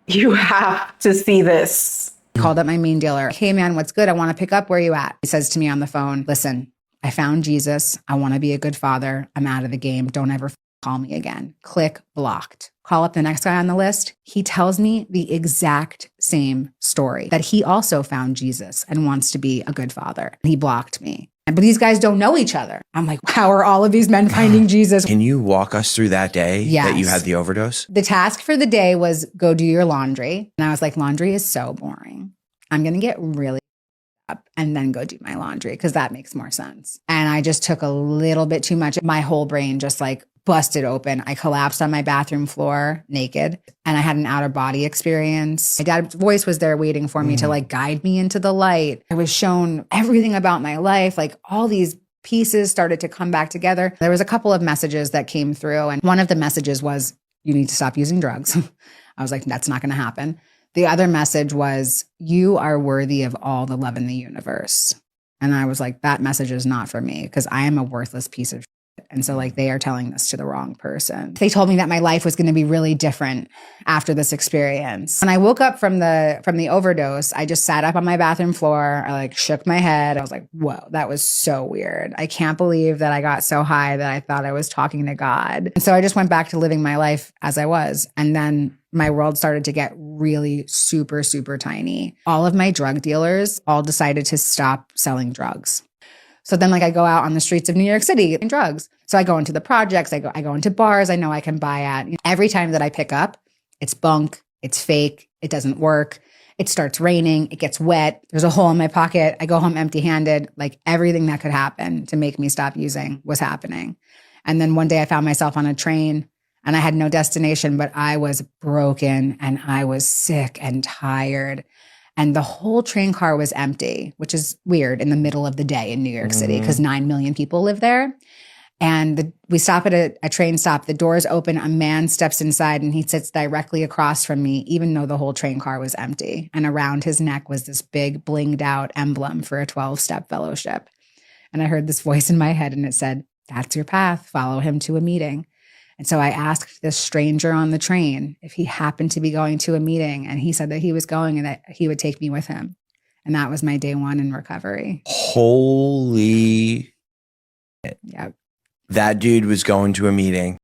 You have to see this. Called up my mean dealer. Hey man, what's good? I want to pick up. Where you at? He says to me on the phone, listen, I found Jesus. I want to be a good father. I'm out of the game. Don't ever call me again. Click blocked. Call up the next guy on the list. He tells me the exact same story, that he also found Jesus and wants to be a good father. He blocked me. But these guys don't know each other. I'm like, how are all of these men finding Jesus? Can you walk us through that day that you Yes. had the overdose? The task for the day was go do your laundry. And I was like, laundry is so boring. I'm going to get really up and then go do my laundry because that makes more sense. And I just took a little bit too much. My whole brain just like busted open. I collapsed on my bathroom floor naked and I had an out of body experience. My dad's voice was there waiting for me to like guide me into the light. I was shown everything about my life, like all these pieces started to come back together. There was a couple of messages that came through. And one of the messages was, you need to stop using drugs. I was like, that's not going to happen. The other message was, you are worthy of all the love in the universe. And I was like, that message is not for me because I am a worthless piece of shit. And so like they are telling this to the wrong person. They told me that my life was going to be really different after this experience. When I woke up from the overdose, I just sat up on my bathroom floor. I like shook my head. I was like, whoa, that was so weird. I can't believe that I got so high that I thought I was talking to God. And so I just went back to living my life as I was. And then my world started to get really super, super tiny. All of my drug dealers all decided to stop selling drugs. So then like I go out on the streets of New York City getting drugs. So I go into the projects, I go into bars I know I can buy at. Every time that I pick up, it's bunk, it's fake, it doesn't work. It starts raining, it gets wet, there's a hole in my pocket. I go home empty-handed. Like everything that could happen to make me stop using was happening. And then one day I found myself on a train and I had no destination, but I was broken and I was sick and tired. And the whole train car was empty, which is weird in the middle of the day in New York City because 9 million people live there. And we stop at a train stop. The doors open. A man steps inside and he sits directly across from me, even though the whole train car was empty. And around his neck was this big blinged out emblem for a 12-step fellowship. And I heard this voice in my head and it said, that's your path. Follow him to a meeting. And so I asked this stranger on the train if he happened to be going to a meeting, and he said that he was going and that he would take me with him. And that was my day one in recovery. Holy. Yep. That dude was going to a meeting